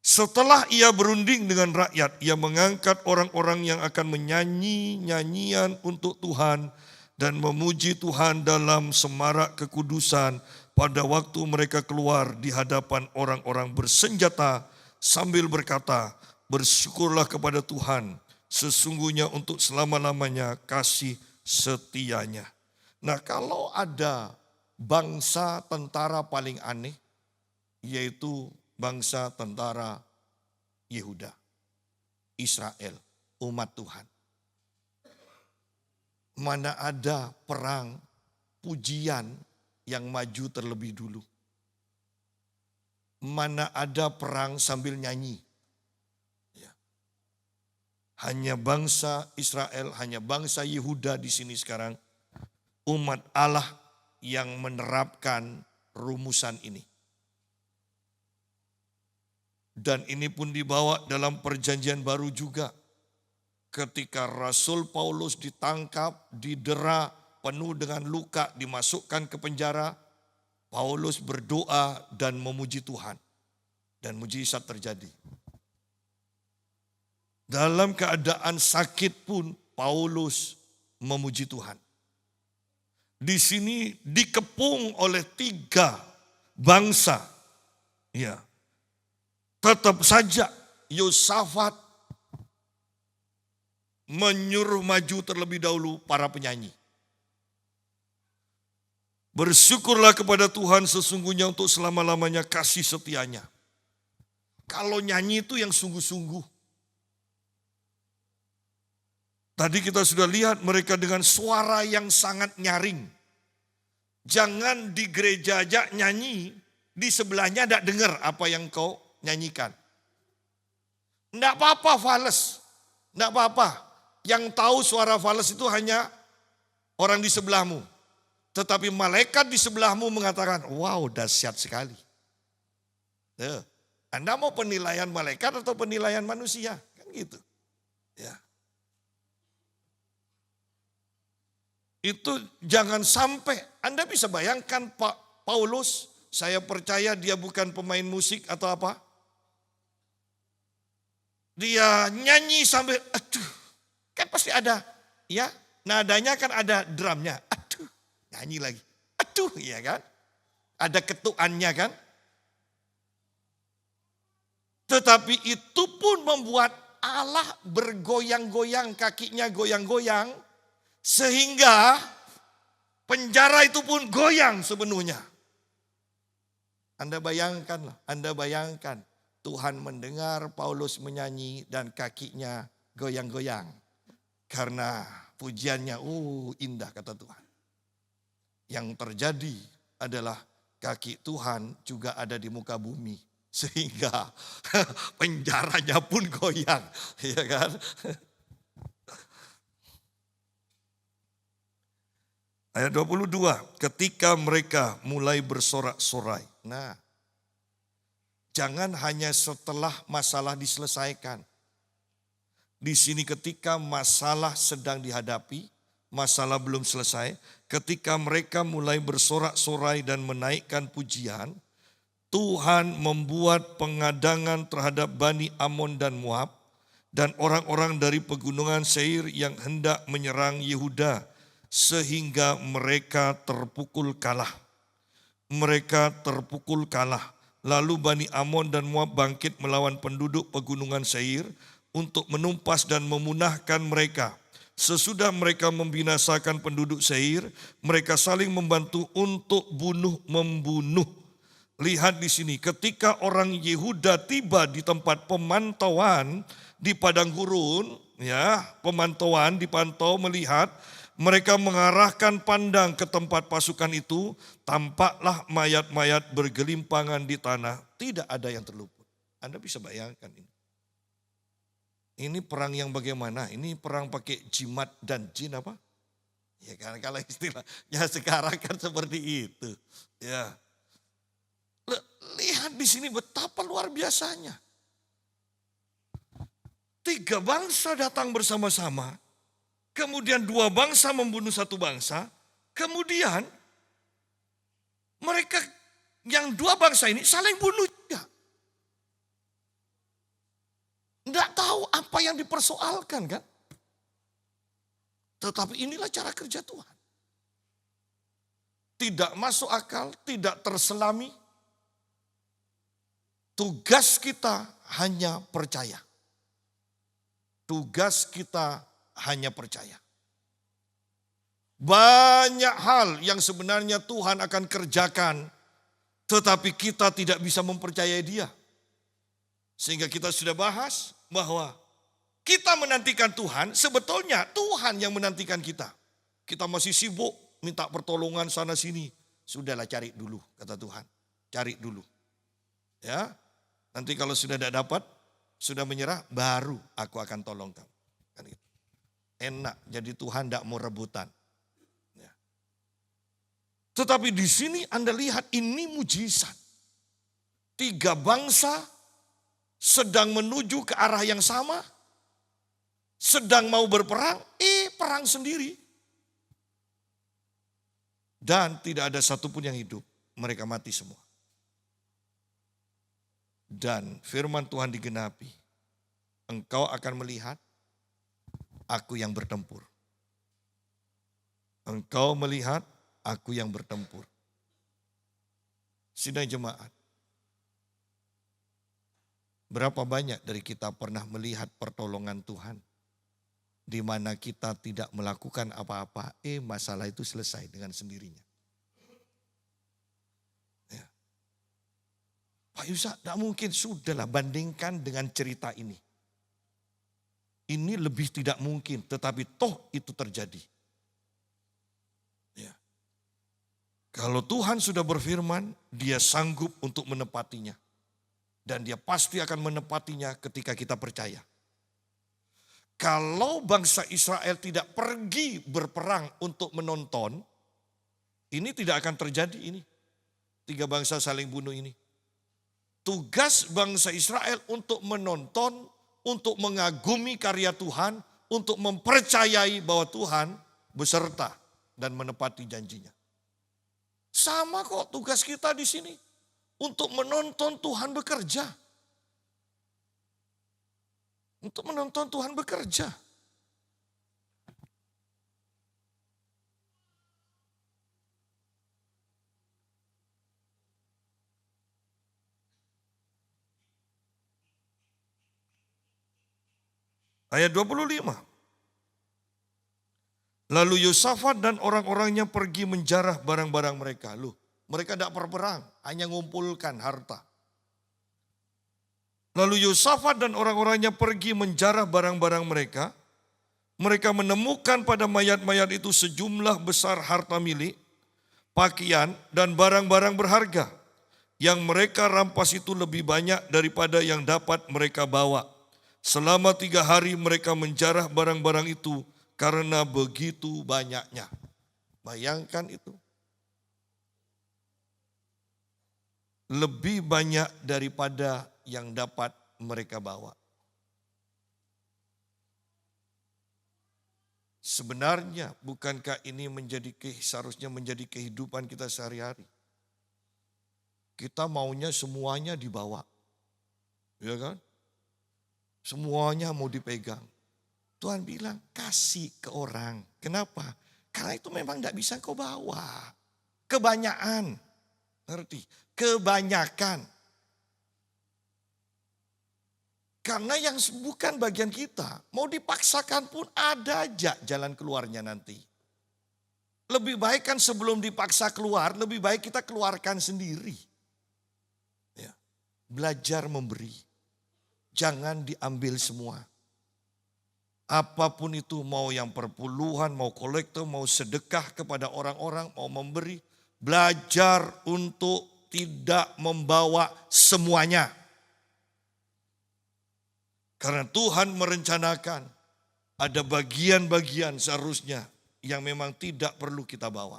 Setelah ia berunding dengan rakyat, ia mengangkat orang-orang yang akan menyanyi nyanyian untuk Tuhan dan memuji Tuhan dalam semarak kekudusan pada waktu mereka keluar di hadapan orang-orang bersenjata sambil berkata, bersyukurlah kepada Tuhan. Sesungguhnya untuk selama-lamanya kasih setianya. Nah, kalau ada bangsa tentara paling aneh, yaitu bangsa tentara Yehuda, Israel, umat Tuhan. Mana ada perang pujian yang maju terlebih dulu. Mana ada perang sambil nyanyi. Hanya bangsa Israel, hanya bangsa Yehuda di sini sekarang, umat Allah yang menerapkan rumusan ini. Dan ini pun dibawa dalam perjanjian baru juga. Ketika Rasul Paulus ditangkap, didera, penuh dengan luka, dimasukkan ke penjara, Paulus berdoa dan memuji Tuhan. Dan mujizat terjadi. Dalam keadaan sakit pun Paulus memuji Tuhan. Di sini dikepung oleh 3 bangsa. Ya. Tetap saja Yosafat menyuruh maju terlebih dahulu para penyanyi. Bersyukurlah kepada Tuhan sesungguhnya untuk selama-lamanya kasih setianya. Kalau nyanyi itu yang sungguh-sungguh. Tadi kita sudah lihat mereka dengan suara yang sangat nyaring. Jangan di gereja aja nyanyi, di sebelahnya tidak dengar apa yang kau nyanyikan. Tidak apa-apa fales, tidak apa-apa. Yang tahu suara fales itu hanya orang di sebelahmu. Tetapi malaikat di sebelahmu mengatakan, wow dahsyat sekali. Anda mau penilaian malaikat atau penilaian manusia? Kan gitu. Ya. Itu jangan sampai, Anda bisa bayangkan Pak Paulus, saya percaya dia bukan pemain musik atau apa. Dia nyanyi sambil, aduh, kan pasti ada, ya nadanya kan ada drumnya, aduh, nyanyi lagi, aduh, ya kan. Ada ketukannya kan. Tetapi itu pun membuat Allah bergoyang-goyang, kakinya goyang-goyang. Sehingga penjara itu pun goyang sepenuhnya. Anda bayangkan Tuhan mendengar Paulus menyanyi dan kakinya goyang-goyang. Karena pujiannya indah kata Tuhan. Yang terjadi adalah kaki Tuhan juga ada di muka bumi. Sehingga penjaranya pun goyang. Ya kan? Ayat 22, ketika mereka mulai bersorak-sorai. Nah, jangan hanya setelah masalah diselesaikan. Di sini ketika masalah sedang dihadapi, masalah belum selesai, ketika mereka mulai bersorak-sorai dan menaikkan pujian, Tuhan membuat pengadangan terhadap Bani Amon dan Moab dan orang-orang dari pegunungan Seir yang hendak menyerang Yehuda sehingga mereka terpukul kalah. Mereka terpukul kalah. Lalu Bani Amon dan Moab bangkit melawan penduduk pegunungan Seir untuk menumpas dan memunahkan mereka. Sesudah mereka membinasakan penduduk Seir, mereka saling membantu untuk bunuh-membunuh. Lihat di sini, ketika orang Yehuda tiba di tempat pemantauan di padang gurun, ya, pemantauan dipantau melihat, mereka mengarahkan pandang ke tempat pasukan itu, tampaklah mayat-mayat bergelimpangan di tanah, tidak ada yang terluput. Anda bisa bayangkan ini. Ini perang yang bagaimana? Ini perang pakai jimat dan jin apa? Ya kan kalau istilahnya sekarang kan seperti itu. Ya. Lihat di sini betapa luar biasanya. 3 bangsa datang bersama-sama, kemudian 2 bangsa membunuh 1 bangsa, kemudian mereka yang 2 bangsa ini saling bunuh juga. Tidak tahu apa yang dipersoalkan kan. Tetapi inilah cara kerja Tuhan. Tidak masuk akal, tidak terselami. Tugas kita hanya percaya. Tugas kita hanya percaya. Banyak hal yang sebenarnya Tuhan akan kerjakan, tetapi kita tidak bisa mempercayai Dia. Sehingga kita sudah bahas bahwa kita menantikan Tuhan, sebetulnya Tuhan yang menantikan kita. Kita masih sibuk minta pertolongan sana sini. Sudahlah cari dulu, kata Tuhan. Cari dulu. Ya. Nanti kalau sudah tidak dapat, sudah menyerah, baru aku akan tolong kamu. Kan gitu. Enak, jadi Tuhan tidak mau rebutan. Ya. Tetapi di sini Anda lihat ini mujizat. 3 bangsa sedang menuju ke arah yang sama, sedang mau berperang, perang sendiri. Dan tidak ada satupun yang hidup, mereka mati semua. Dan firman Tuhan digenapi. Engkau akan melihat aku yang bertempur. Engkau melihat aku yang bertempur. Sidang jemaat. Berapa banyak dari kita pernah melihat pertolongan Tuhan. Di mana kita tidak melakukan apa-apa, masalah itu selesai dengan sendirinya. Pak Yusa, tidak mungkin, sudahlah bandingkan dengan cerita ini. Ini lebih tidak mungkin, tetapi toh itu terjadi. Ya. Kalau Tuhan sudah berfirman, Dia sanggup untuk menepatinya. Dan Dia pasti akan menepatinya ketika kita percaya. Kalau bangsa Israel tidak pergi berperang untuk menonton, ini tidak akan terjadi ini. 3 bangsa saling bunuh ini. Tugas bangsa Israel untuk menonton, untuk mengagumi karya Tuhan, untuk mempercayai bahwa Tuhan beserta dan menepati janjinya. Sama kok tugas kita di sini, untuk menonton Tuhan bekerja. Untuk menonton Tuhan bekerja. Ayat 25. Lalu Yosafat dan orang-orangnya pergi menjarah barang-barang mereka. Mereka tidak berperang, hanya ngumpulkan harta. Lalu Yosafat dan orang-orangnya pergi menjarah barang-barang mereka. Mereka menemukan pada mayat-mayat itu sejumlah besar harta milik, pakaian, dan barang-barang berharga. Yang mereka rampas itu lebih banyak daripada yang dapat mereka bawa. Selama 3 hari mereka menjarah barang-barang itu karena begitu banyaknya. Bayangkan itu. Lebih banyak daripada yang dapat mereka bawa. Sebenarnya bukankah ini seharusnya menjadi kehidupan kita sehari-hari? Kita maunya semuanya dibawa. Ya kan? Semuanya mau dipegang. Tuhan bilang kasih ke orang. Kenapa? Karena itu memang tidak bisa kau bawa. Kebanyakan. Ngerti? Kebanyakan. Karena yang bukan bagian kita, mau dipaksakan pun ada aja jalan keluarnya nanti. Lebih baik kan sebelum dipaksa keluar, lebih baik kita keluarkan sendiri. Ya. Belajar memberi, jangan diambil semua. Apapun itu, mau yang perpuluhan, mau kolektor, mau sedekah kepada orang-orang, mau memberi. Belajar untuk tidak membawa semuanya. Karena Tuhan merencanakan ada bagian-bagian seharusnya yang memang tidak perlu kita bawa.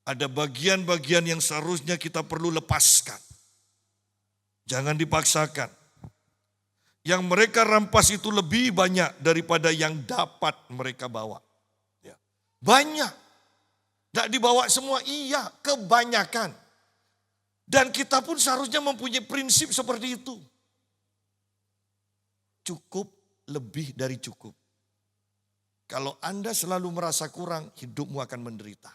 Ada bagian-bagian yang seharusnya kita perlu lepaskan. Jangan dipaksakan. Yang mereka rampas itu lebih banyak daripada yang dapat mereka bawa. Ya. Banyak. Tidak dibawa semua, iya, kebanyakan. Dan kita pun seharusnya mempunyai prinsip seperti itu. Cukup, lebih dari cukup. Kalau Anda selalu merasa kurang, hidupmu akan menderita.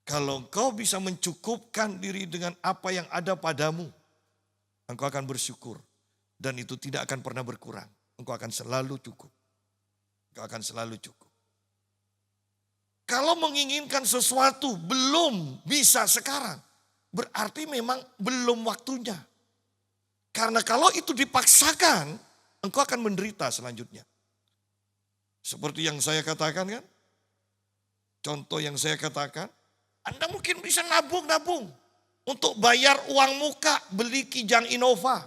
Kalau engkau bisa mencukupkan diri dengan apa yang ada padamu, engkau akan bersyukur. Dan itu tidak akan pernah berkurang. Engkau akan selalu cukup. Engkau akan selalu cukup. Kalau menginginkan sesuatu belum bisa sekarang, berarti memang belum waktunya. Karena kalau itu dipaksakan, engkau akan menderita selanjutnya. Seperti yang saya katakan kan. Contoh yang saya katakan, Anda mungkin bisa nabung-nabung untuk bayar uang muka beli Kijang Innova.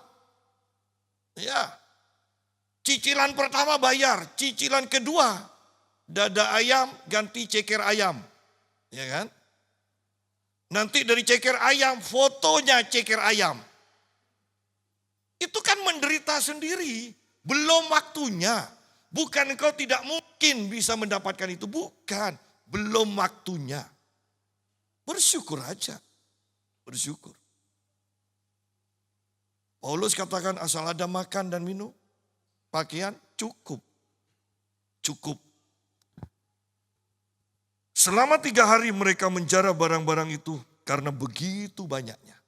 Ya. Cicilan pertama bayar, cicilan kedua dada ayam ganti ceker ayam. Ya kan? Nanti dari ceker ayam fotonya ceker ayam. Itu kan menderita sendiri, belum waktunya. Bukan engkau tidak mungkin bisa mendapatkan itu, bukan. Belum waktunya. Bersyukur aja, bersyukur. Paulus katakan asal ada makan dan minum, pakaian cukup. Cukup. Selama 3 hari mereka menjarah barang-barang itu karena begitu banyaknya.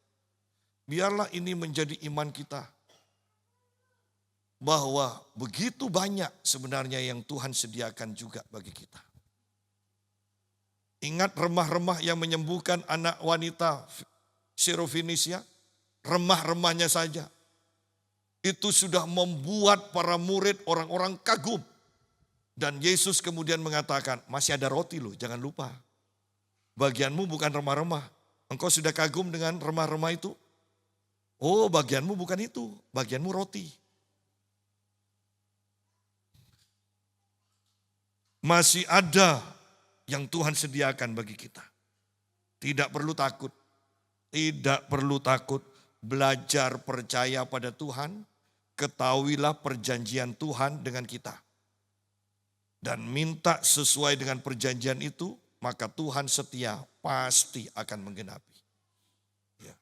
Biarlah ini menjadi iman kita. Bahwa begitu banyak sebenarnya yang Tuhan sediakan juga bagi kita. Ingat remah-remah yang menyembuhkan anak wanita Sirofenisia, remah-remahnya saja. Itu sudah membuat para murid orang-orang kagum. Dan Yesus kemudian mengatakan, masih ada roti loh, jangan lupa. Bagianmu bukan remah-remah. Engkau sudah kagum dengan remah-remah itu? Oh, bagianmu bukan itu, bagianmu roti. Masih ada yang Tuhan sediakan bagi kita. Tidak perlu takut. Tidak perlu takut. Belajar percaya pada Tuhan. Ketahuilah perjanjian Tuhan dengan kita. Dan minta sesuai dengan perjanjian itu. Maka Tuhan setia pasti akan menggenapi. Ya.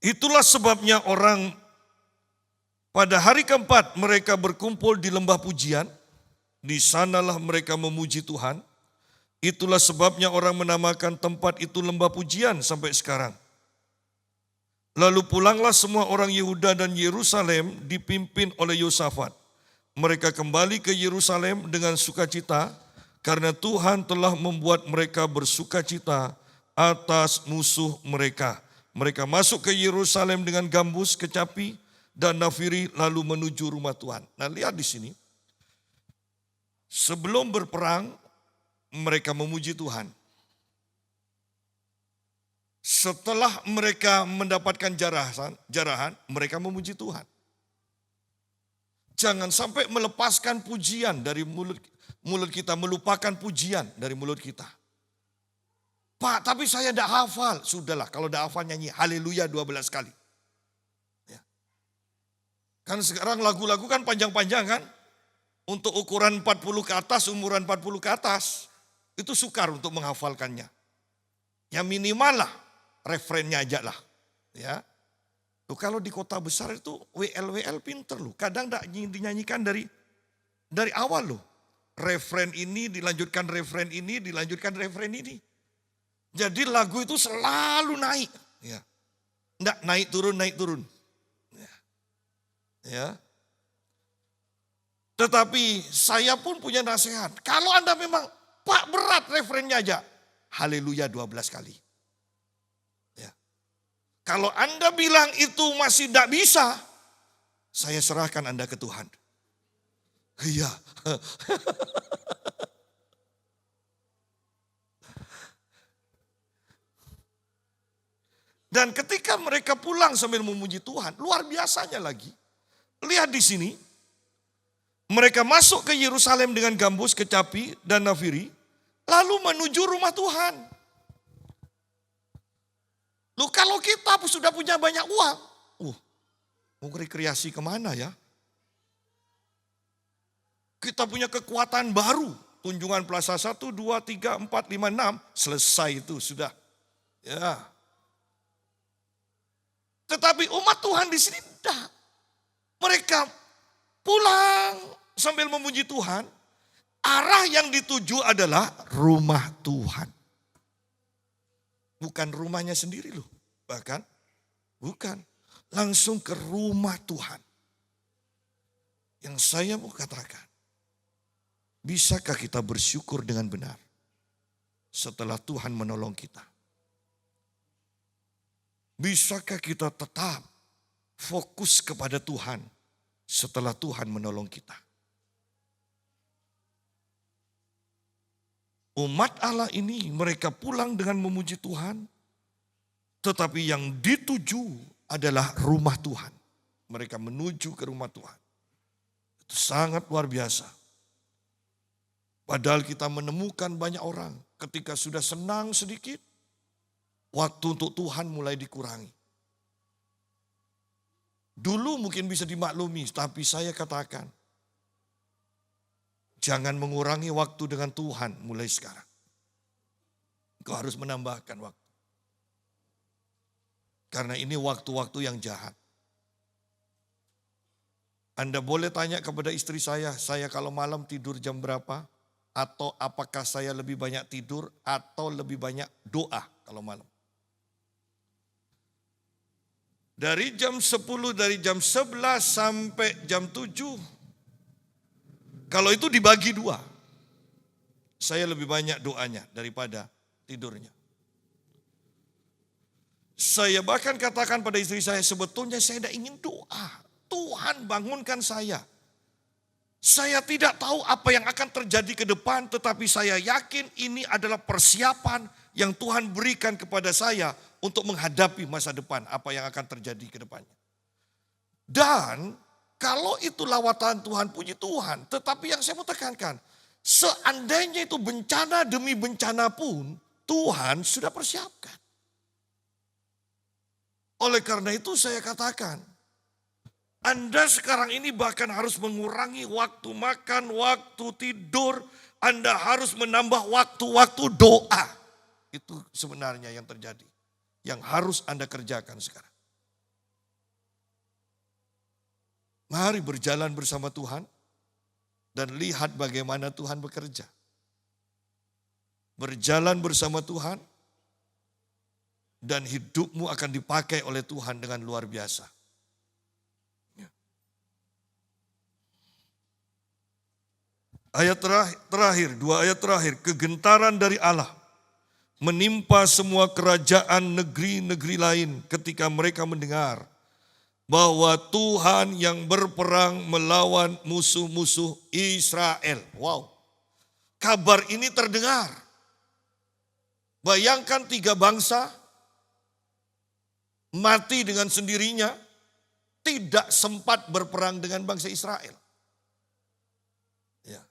Itulah sebabnya orang pada hari keempat mereka berkumpul di lembah pujian. Di sanalah mereka memuji Tuhan. Itulah sebabnya orang menamakan tempat itu lembah pujian sampai sekarang. Lalu pulanglah semua orang Yehuda dan Yerusalem dipimpin oleh Yosafat. Mereka kembali ke Yerusalem dengan sukacita karena Tuhan telah membuat mereka bersukacita atas musuh mereka. mereka masuk ke Yerusalem dengan gambus, kecapi, dan nafiri lalu menuju rumah Tuhan. Nah, lihat di sini. Sebelum berperang, mereka memuji Tuhan. Setelah mereka mendapatkan jarahan, mereka memuji Tuhan. Jangan sampai melepaskan pujian dari mulut kita, melupakan pujian dari mulut kita. Pak, tapi saya tidak hafal. Sudahlah, kalau tidak hafal nyanyi haleluya 12 kali. Ya. Kan sekarang lagu-lagu kan panjang-panjang kan. Untuk ukuran 40 ke atas, umuran 40 ke atas. Itu sukar untuk menghafalkannya. Ya minimal lah, referennya aja lah. Ya. Tuh, kalau di kota besar itu WL pinter loh. Kadang tidak dinyanyikan dari awal loh. Referen ini dilanjutkan referen ini, dilanjutkan referen ini. Jadi lagu itu selalu naik. Ya. Nggak naik turun. Ya. Tetapi saya pun punya nasihat. Kalau Anda memang, Pak berat referennya aja. Haleluya 12 kali. Ya. Kalau Anda bilang itu masih tidak bisa, saya serahkan Anda ke Tuhan. Iya. Dan ketika mereka pulang sambil memuji Tuhan, luar biasanya lagi. Lihat di sini, mereka masuk ke Yerusalem dengan gambus, kecapi, dan nafiri, lalu menuju rumah Tuhan. Loh, kalau kita sudah punya banyak uang, mau rekreasi kemana ya? Kita punya kekuatan baru, Tunjungan Plaza 1, 2, 3, 4, 5, 6, selesai itu sudah. Ya. Tetapi umat Tuhan di sini tidak. Mereka pulang sambil memuji Tuhan. Arah yang dituju adalah rumah Tuhan. Bukan rumahnya sendiri loh. Bahkan bukan. Langsung ke rumah Tuhan. Yang saya mau katakan. Bisakah kita bersyukur dengan benar setelah Tuhan menolong kita? Bisakah kita tetap fokus kepada Tuhan setelah Tuhan menolong kita? Umat Allah ini mereka pulang dengan memuji Tuhan, tetapi yang dituju adalah rumah Tuhan. Mereka menuju ke rumah Tuhan. Itu sangat luar biasa. Padahal kita menemukan banyak orang ketika sudah senang sedikit, waktu untuk Tuhan mulai dikurangi. Dulu mungkin bisa dimaklumi, tapi saya katakan, jangan mengurangi waktu dengan Tuhan mulai sekarang. Kau harus menambahkan waktu. Karena ini waktu-waktu yang jahat. Anda boleh tanya kepada istri saya kalau malam tidur jam berapa? Atau apakah saya lebih banyak tidur atau lebih banyak doa kalau malam? Dari jam 10, dari jam 11 sampai jam 7. Kalau itu dibagi 2. Saya lebih banyak doanya daripada tidurnya. Saya bahkan katakan pada istri saya, sebetulnya saya tidak ingin doa. Tuhan bangunkan saya. Saya tidak tahu apa yang akan terjadi ke depan, tetapi saya yakin ini adalah persiapan yang Tuhan berikan kepada saya untuk menghadapi masa depan, apa yang akan terjadi ke depannya. Dan kalau itu lawatan Tuhan, puji Tuhan. Tetapi yang saya mau tekankan, seandainya itu bencana demi bencana pun, Tuhan sudah persiapkan. Oleh karena itu saya katakan, Anda sekarang ini bahkan harus mengurangi waktu makan, waktu tidur. Anda harus menambah waktu-waktu doa. Itu sebenarnya yang terjadi. Yang harus Anda kerjakan sekarang. Mari berjalan bersama Tuhan. Dan lihat bagaimana Tuhan bekerja. Berjalan bersama Tuhan. Dan hidupmu akan dipakai oleh Tuhan dengan luar biasa. Ayat terakhir, 2 ayat terakhir, kegentaran dari Allah menimpa semua kerajaan negeri-negeri lain ketika mereka mendengar bahwa Tuhan yang berperang melawan musuh-musuh Israel. Wow, kabar ini terdengar. Bayangkan 3 bangsa mati dengan sendirinya, tidak sempat berperang dengan bangsa Israel. Ya.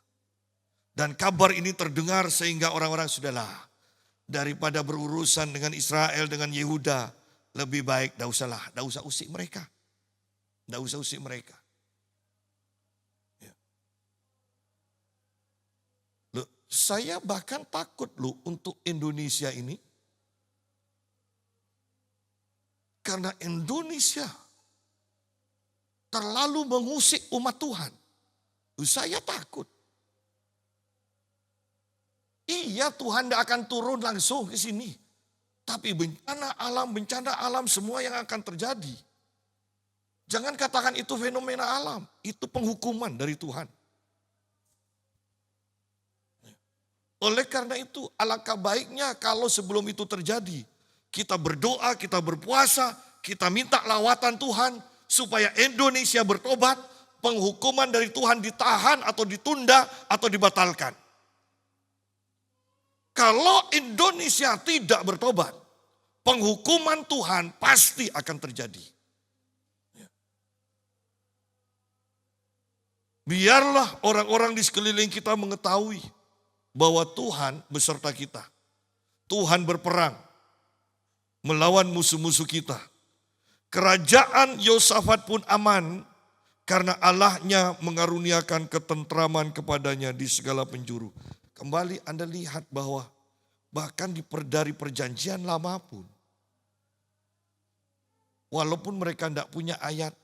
Dan kabar ini terdengar sehingga orang-orang sudahlah, daripada berurusan dengan Israel, dengan Yehuda, lebih baik tidak usah usik mereka. Tidak usah usik mereka. Ya. Loh, saya bahkan takut loh untuk Indonesia ini. Karena Indonesia terlalu mengusik umat Tuhan. Saya takut. Iya, Tuhan tidak akan turun langsung ke sini. Tapi bencana alam semua yang akan terjadi. Jangan katakan itu fenomena alam. Itu penghukuman dari Tuhan. Oleh karena itu, alangkah baiknya kalau sebelum itu terjadi, kita berdoa, kita berpuasa, kita minta lawatan Tuhan supaya Indonesia bertobat, penghukuman dari Tuhan ditahan atau ditunda atau dibatalkan. Kalau Indonesia tidak bertobat, penghukuman Tuhan pasti akan terjadi. Biarlah orang-orang di sekeliling kita mengetahui bahwa Tuhan beserta kita. Tuhan berperang melawan musuh-musuh kita. Kerajaan Yosafat pun aman karena Allahnya mengaruniakan ketentraman kepadanya di segala penjuru. Kembali Anda lihat bahwa bahkan dari perjanjian lama pun, walaupun mereka tidak punya ayat,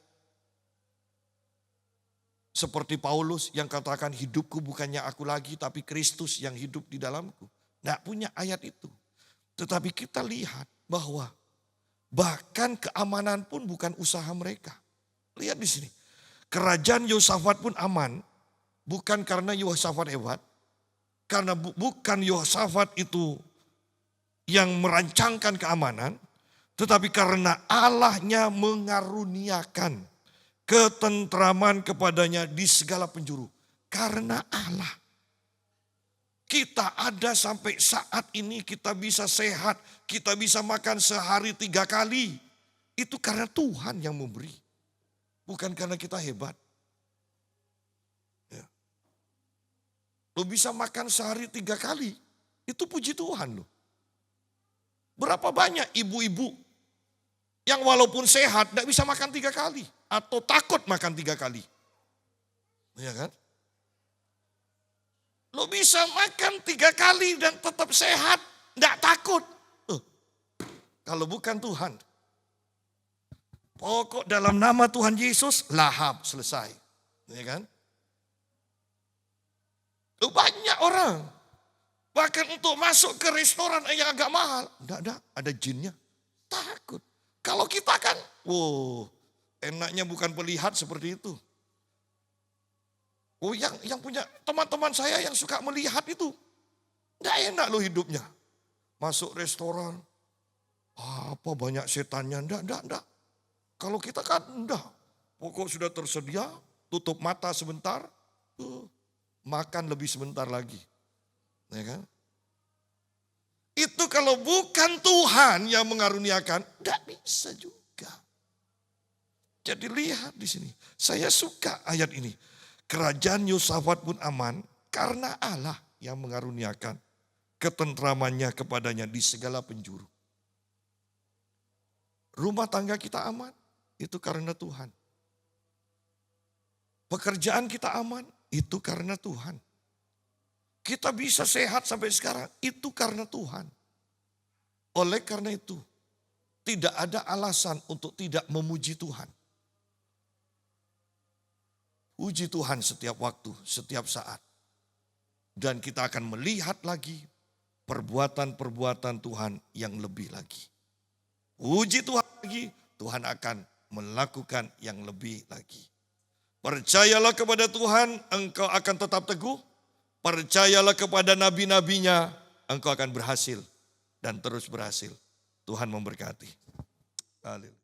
seperti Paulus yang katakan hidupku bukannya aku lagi tapi Kristus yang hidup di dalamku. Tidak punya ayat itu. Tetapi kita lihat bahwa bahkan keamanan pun bukan usaha mereka. Lihat di sini. Kerajaan Yosafat pun aman. Bukan karena Yosafat hebat. Karena bukan Yosafat itu yang merancangkan keamanan. Tetapi karena Allahnya mengaruniakan ketentraman kepadanya di segala penjuru. Karena Allah. Kita ada sampai saat ini kita bisa sehat. Kita bisa makan sehari 3 kali. Itu karena Tuhan yang memberi. Bukan karena kita hebat. Ya. Lo bisa makan sehari 3 kali. Itu puji Tuhan lo. Berapa banyak ibu-ibu yang walaupun sehat tidak bisa makan 3 kali. Atau takut makan 3 kali. Ya kan? Lo bisa makan 3 kali dan tetap sehat. Tidak takut. Kalau bukan Tuhan. Pokok dalam nama Tuhan Yesus, lahap, selesai. Ya kan? Lo banyak orang. Bahkan untuk masuk ke restoran yang agak mahal. Tidak, ada jinnya. Takut. Kalau kita kan, enaknya bukan melihat seperti itu. Oh, yang punya teman-teman saya yang suka melihat itu. Enggak enak loh hidupnya. Masuk restoran. Apa banyak setannya. Enggak. Kalau kita kan enggak. Pokok sudah tersedia. Tutup mata sebentar. Makan lebih sebentar lagi. Ya kan? Itu kalau bukan Tuhan yang mengaruniakan. Enggak bisa juga. Jadi lihat di sini. Saya suka ayat ini. Kerajaan Yosafat pun aman karena Allah yang mengaruniakan ketentramannya kepadanya di segala penjuru. Rumah tangga kita aman, itu karena Tuhan. Pekerjaan kita aman, itu karena Tuhan. Kita bisa sehat sampai sekarang, itu karena Tuhan. Oleh karena itu, tidak ada alasan untuk tidak memuji Tuhan. Puji Tuhan setiap waktu, setiap saat. Dan kita akan melihat lagi perbuatan-perbuatan Tuhan yang lebih lagi. Puji Tuhan lagi, Tuhan akan melakukan yang lebih lagi. Percayalah kepada Tuhan, engkau akan tetap teguh. Percayalah kepada nabi-nabinya, engkau akan berhasil. dan terus berhasil. Tuhan memberkati. Haleluya.